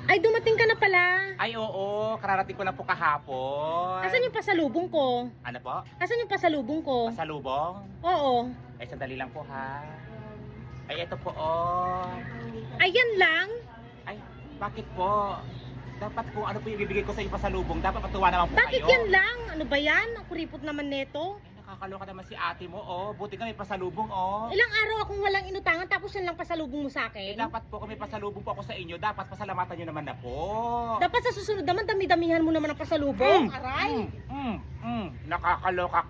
Ay, dumating ka na pala. Ay, oo. Kararating ko lang po kahapon. Asan yung pasalubong ko? Ano po? Asan yung pasalubong ko? Pasalubong? Oo. Ay, sandali lang po ha. Ay, ito po oh. Ayan lang. Ay, bakit po? Dapat po, ano po yung ibibigay ko sa iyo pasalubong? Dapat matuwa naman po Bakit kayo. yan lang? Ano ba yan? Ang kuripot naman neto. Ay, nakakaloka naman si ate mo oh. Buti ka may pasalubong oh. Ilang araw akong walang inutangan tapos yan lang pasalubong mo sa Eh, akin. dapat po kung may pasalubong po ako sa inyo, dapat pasalamatan nyo naman na po. Dapat sa susunod naman, dami-damihan mo naman ang pasalubong. Aray! Nakakaloka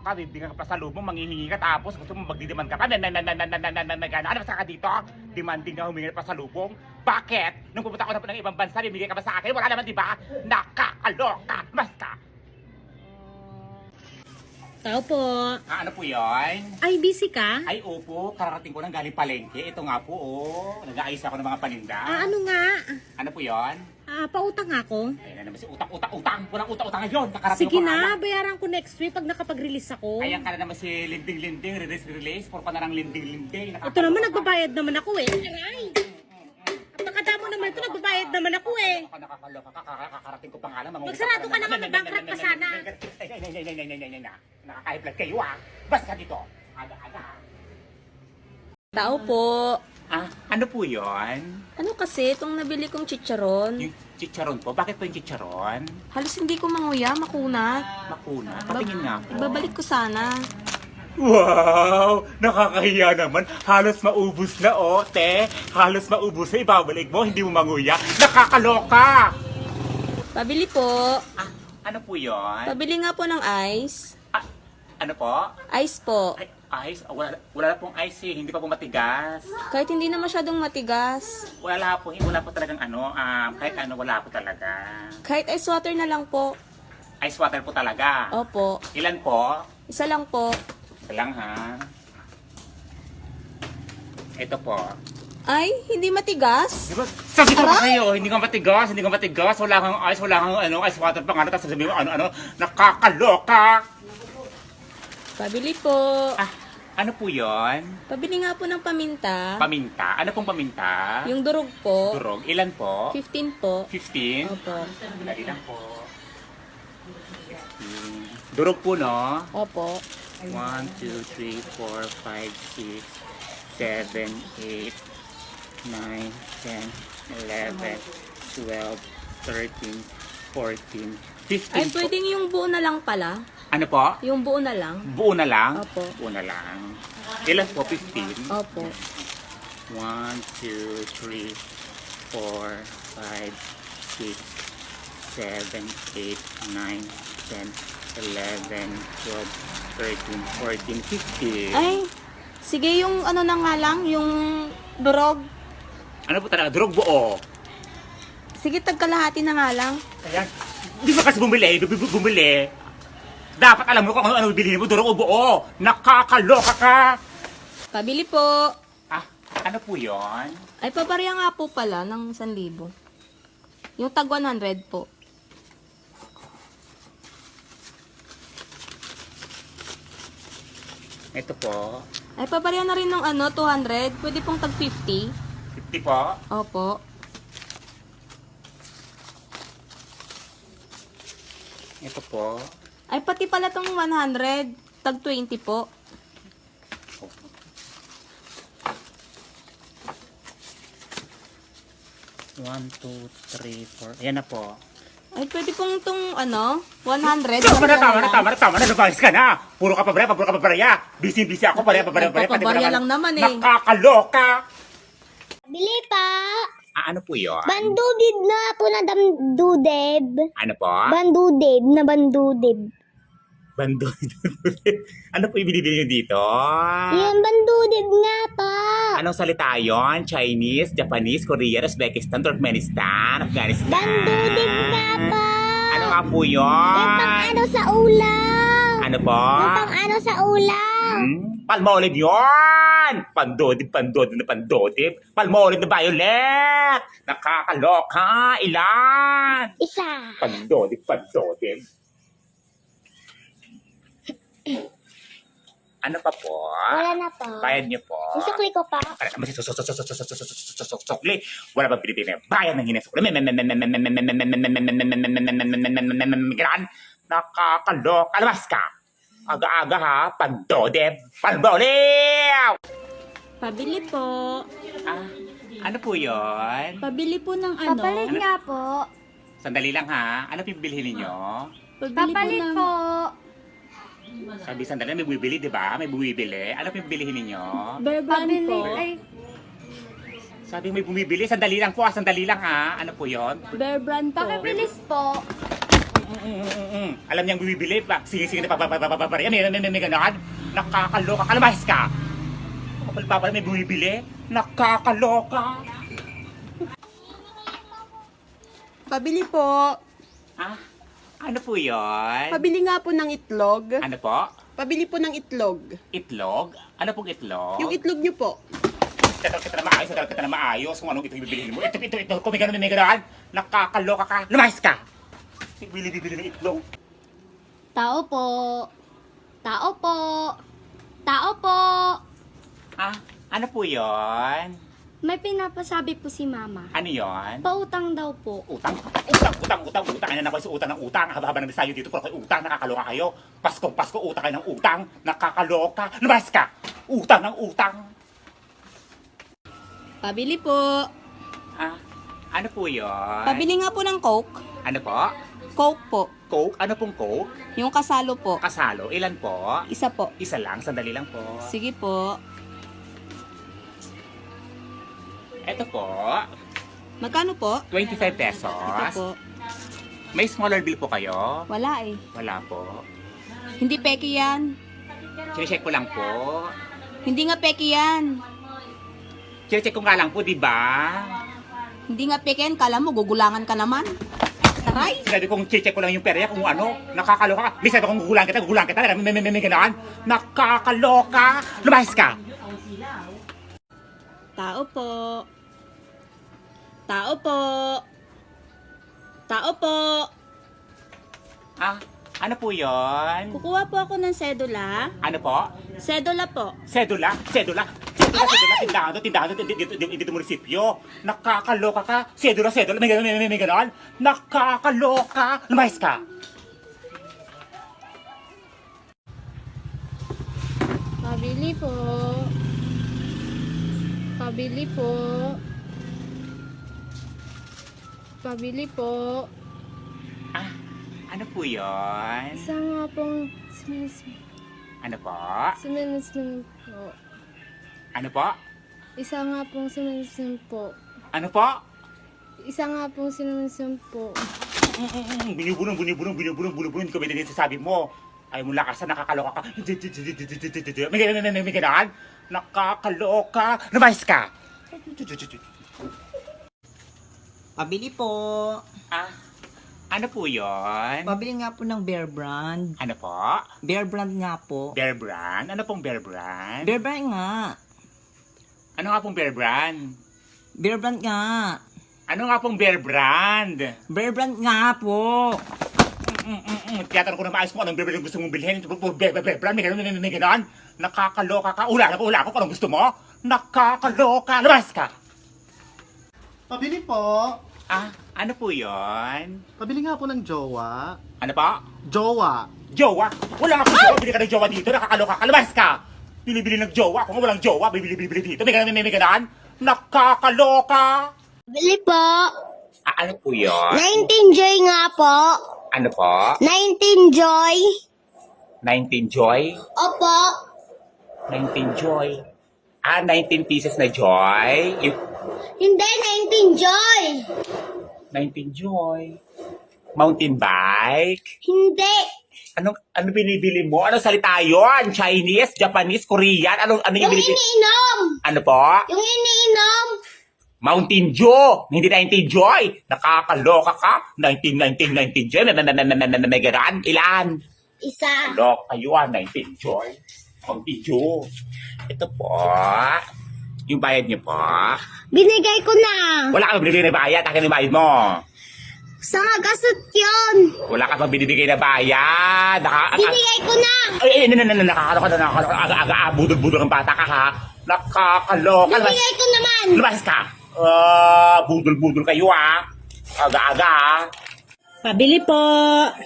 ka, bibigyan ka pasalubong, manghihingi ka, tapos gusto mo magdidiman ka pa, ano sa ka dito? Demanding na humingi ng pasalubong? Bakit? Nung pumunta ako na ng ibang bansa, bibigyan ka ba sa akin? Wala naman, di ba? Nakakaloka! Basta! Tao po. Ano po yun? Ay, busy ka? Ay, opo, kararating ko ng galing palengke. Ito nga po, oh. Nag-aayos ako ng mga paninda. Ano nga? Ano po yun? Pautang ako. Ayun na naman si utang. Walang utang ngayon. Nakarating Sige ko pa na, nga. bayaran ko next week pag nakapag-release ako. Ayan ka na naman si Linding, release. Puro ka na lang Linding. Ito naman, nagbabayad naman ako eh. Aray! Pagkatamo naman ito, nagbabayad naman ako eh. Nakakaloka ka, kakarating ko pa nga lang. Magsarado ka naman, mabankrupt ka sana. Nakaka-high kayo ah. Basta dito. Aga. Tao po. Ano po yun? Ano kasi itong nabili kong chicharon? Yung chicharon po? Bakit po yung chicharon? Halos hindi ko manguya, makunat. Makuna. Patingin nga po. Ibabalik ko sana. Wow! Nakakahiya naman. Halos maubos na, oh, te. Halos maubos na. Ibabalik mo, hindi mo manguya. Nakakaloka! Pabili po. Ano po yun? Pabili nga po ng ice. Ano po? Ice po. Ay, ice? Wala na pong ice eh. Hindi pa po matigas. Kahit hindi na masyadong matigas. Wala po talagang ano. Kahit ano, wala po talaga. Kahit ice water na lang po. Ice water po talaga. Opo. Ilan po? Isa lang po. Isa lang ha. Ito po. Ay, hindi matigas? Diba? Sabi ko pa sa'yo, hindi ka matigas. Wala kang ice water pa nga. Tapos sabihin mo, nakakaloka! Pabili po. Ano po yon? Pabili nga po ng paminta. Paminta? Ano pong paminta? Yung durog po. Durog. Ilan po? 15 po. 15? Opo. Dali lang po. 15. Durog po, no? Opo. 1, 2, 3, 4, 5, 6, 7, 8, 9, 10, 11, 12, 13, 14, 15 Ay, po. pwedeng yung buo na lang pala. Ano po? Yung buo na lang. Buo na lang? Opo. Buo na lang. Ilan po? 15? Opo. 1, 2, 3, 4, 5, 6, 7, 8, 9, 10, 11, 12, 13, 14, 15. Ay, sige yung ano na nga lang, yung durog. Ano po talaga? Durog buo. Sige, tagkalahati na nga lang. Ayan. Di ba kasi bumili? Dapat alam mo kung ano bilhin mo, durog o buo. Nakakaloka ka! Pabili po. Ano po yon? Ay, pabarya nga po pala ng 1,000. Yung tag 100 po. Ito po. Ay, pabarya na rin ng 200. Pwede pong tag 50. 50 po. Opo. Ito po. Ay, pati pala tong 100. Tag 20 po. One, two, three, four. Ayan na po. Ay, pwede pong tong 100. Tama na. Lumayas ka na. Puro ka pabarya. Busy ako. Papabarya lang naman eh. Nakakaloka. Bili pa. Ano po yun? Bandudib na po na bandudeb. Ano po? Bandudeb na bandudeb. Bando. Ano po yung binibili nyo dito? Yan, bandudeb nga pa. Anong salita yon? Chinese, Japanese, Korean, Uzbekistan, Turkmenistan, Afghanistan? Bandudeb nga pa. Ano nga po Yung yun? pang ano sa ulam. Ano po? Yung pang ano sa ulam. Palmolive yun! Pandodib. Palmolive na violet! Nakakaloka! Ilan? Isa. Pandodib. Ano pa po? Wala na po. Bayad niyo po. Susukli ko pa. Sukli. Wala ba pinipili? Bayan ng hinasukli. Nakakalok. Alabas ka. Aga-aga ha. Pandode. Palboliw! Pabili po. Ah, ano po yun? Pabili po ng ano? Papalit nga po. Sandali lang ha. Ano pibilhin ninyo? Papalit po. Sabi sandali, may bumibili, di ba? May bumibili. Ano pibilhin ninyo? Bear brand po. Ay, Sabi may bumibili. Sandali lang po. Sandali lang ha. Ano po yon? Bear brand po. pakibilis po. Alam niyang bumibili pa. Sige na papapapapapapari. May gano'n. Nakakaloka. Kalabas ka. Kapal may bumibili. Nakakaloka. Pabili po. Ah, ano po yon? Pabili nga po ng itlog. Ano po? Pabili po ng itlog. Itlog? Ano pong itlog? Yung itlog nyo po. Tatal kita na maayos. Kung anong itlog bibilihin mo. Ito. Kung may gano'n. Nakakaloka ka. Lumayas ka. Bibili ng itlog. Tao po. Tao po. Tao po. Ah, ano po yon? May pinapasabi po si Mama. Ano yon? Pautang daw po. Utang. Ano na ko sa utang ng utang. Haba-haba ng tayo dito. Puro kayo utang. Nakakaloka kayo. Pasko, utang kayo ng utang. Nakakaloka. Lumayas ka. Utang ng utang. Pabili po. Ah, ano po yon? Pabili nga po ng Coke. Ano po? Coke po. Coke? Ano pong Coke? Yung kasalo po. Kasalo. Ilan po? Isa po. Isa lang. Sandali lang po. Sige po. Ito po. Magkano po? 25 pesos. Ito po. May smaller bill po kayo? Wala eh. Wala po. Hindi peki yan. Chinecheck ko lang po. Hindi nga peki yan. Chinecheck ko nga lang po, di ba? Hindi nga peki yan. Kala mo, gugulangan ka naman. Taray! Sinabi kong check ko lang yung pera kung ano, nakakaloka ka. Bisa kung gugulang kita, may gano'n. Nakakaloka. Lumayas ka. Tao po. Tao po. Tao po. Ah, ano po yon? Kukuha po ako ng sedula. Ano po? Sedula po. Sedula. Tindahan dito munisipyo. Nakakaloka ka. Sedula. May gano'n. Nakakaloka. Lumayas ka. Pabili po. Pabili po. Pabili po. Ah, ano po yon? Isa nga pong Ano po? suminismin po. Ano po? Isa nga pong suminismin po. Ano po? Isa nga pong suminismin po. Binubulong. Hindi ko may sasabi mo. Ay mo lakasan, nakakaloka ka. May gano'n. Nakakaloka. Lumayas ka. Pabili po. Ah, ano po yon? Pabili nga po ng Bear Brand. Ano po? Bear Brand nga po. Bear Brand? Ano pong Bear Brand? Bear Brand nga. Ano nga pong Bear Brand? Bear Brand nga. Ano nga pong Bear Brand? Bear Brand nga po. Tiyatanong ko na maayos kung anong Bear Brand gusto mong bilhin. Bear Brand, may gano'n. Nakakaloka ka. Ula ko kung anong gusto mo. Nakakaloka. Labas ka. Pabili po. Ah, ano po yon? Pabili nga po ng jowa. Ano po? Jowa. Jowa? Wala akong jowa. Bili ka ng jowa dito. Nakakaloka ka. Labas ka. Bili-bili ng jowa. Kung walang jowa, bili dito. May gano'n. Nakakaloka. Bili po. Ah, ano po yon? 19 Joy nga po. Ano po? 19 Joy. 19 Joy? Opo. 19 Joy. Ah, 19 pieces na Joy? Hindi, 19 Joy. 19 Joy. Mountain bike? Hindi. Ano binibili mo? Ano salita yon? Chinese, Japanese, Korean? Ano yung Yung binibili? iniinom. Ano po? Yung iniinom. Mountain Dew! Hindi 19 Joy! Nakakaloka ka! 19 Joy! May ganaan? Ilan? Isa. Loka kayo 19 Joy! Mountain Dew! Ito po. Yung bayad niyo po. Binigay ko na. Wala kang binibili na bayad. Akin yung bayad mo. Sa gasot yun. Wala ka pa binibigay na bayad. Binigay ko na. Ay, nakakaloka na, aga-aga, budol-budol ng bata ka ha. Nakakaloka. Binigay ko naman. Lumabas ka. Budol-budol kayo ha. Aga-aga. Pabili po.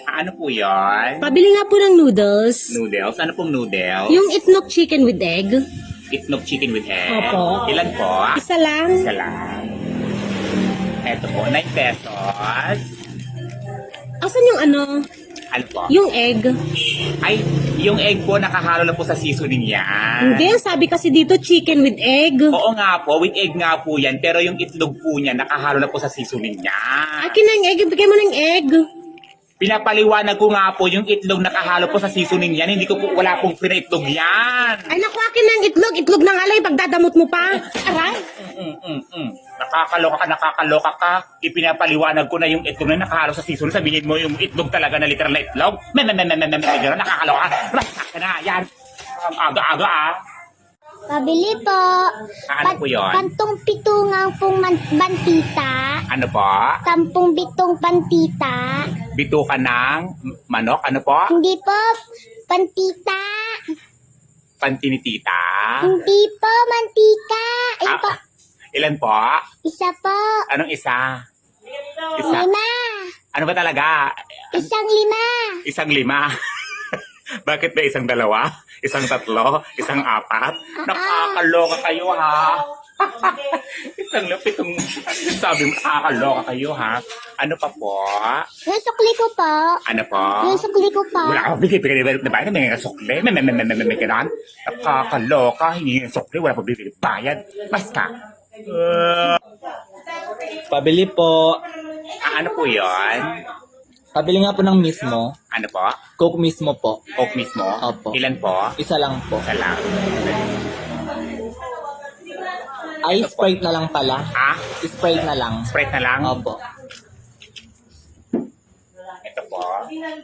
Ano po yun? Pabili nga po ng noodles. Noodles? Ano pong noodles? Yung itlog chicken with egg. Itlog chicken with egg. Opo. Ilan po? Isa lang. Isa lang. Eto po, 9 pesos. Asan yung ano? Ano po? Yung egg. Ay, yung egg po nakahalo na po sa seasoning yan. Hindi, sabi kasi dito chicken with egg. Oo nga po, with egg nga po yan. Pero yung itlog po niya nakahalo na po sa seasoning niya. Akin na yung egg. Bigay mo ng egg. Pinapaliwanag ko nga po yung itlog nakahalo po sa seasoning yan. Hindi ko po, wala pong free na itlog yan. Ay, naku, akin na yung itlog. Itlog ng alay. Pagdadamot mo pa. Aray. Nakakaloka ka. Ipinapaliwanag ko na yung itlog na nakahalo sa seasoning. Sabihin mo yung itlog talaga na literal na itlog. Nakakaloka. Basta ka na, yan. Ang aga-aga ah. Pabili po. Ano po yun? Kantong pitungang pong bantita. Ano po? Kampong bitong pantita. Bito ka ng manok? Ano po? Hindi po. Pantita. Pantinitita? Hindi po. Mantika. Ayun po. Ilan po? Isa po. Anong isa? Isa? 5. Ano ba talaga? Isang 5. Isang 5? Bakit ba isang 2? Isang 3? Isang 4? Nakakaloka kayo ha? Isang lapitong sabi mo, nakakaloka kayo ha? Ano pa po? Yung sukli ko po. Ano po? Yung sukli ko po. Wala ka bigay na bayad, may sukli, may kiran. Nakakaloka, hindi yung sukli, wala pa bigay bayad. Basta. Pabili po. Ano po yun? Pabili nga po ng mismo. Ano po? Coke mismo po. Coke mismo? Opo. Ilan po? Isa lang po. Isa lang. Ay, Sprite na lang pala. Ha? Sprite na lang. Sprite na lang? Opo. Ito po.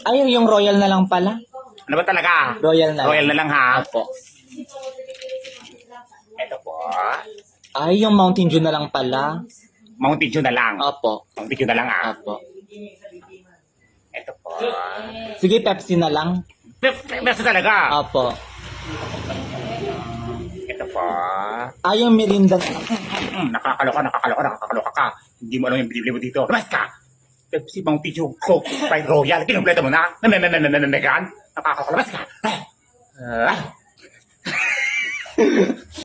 Ay, yung Royal na lang pala. Ano ba talaga? Royal na Royal lang. na lang ha? Opo. Ito po. Ay, yung Mountain Dew na lang pala. Mountain Dew na lang. Opo. Mountain Dew na lang ha? Opo. Ito po. Sige, Pepsi na lang. Basta talaga. Opo. Ito po. Ay, yung Mirinda. Nakakaloka ka. Hindi mo alam yung binibili mo dito. Labas ka! Pepsi, Mountain Dew, Coke, Sprite Royal. Kinumpleto mo na. Nakakaloka. Labas ka!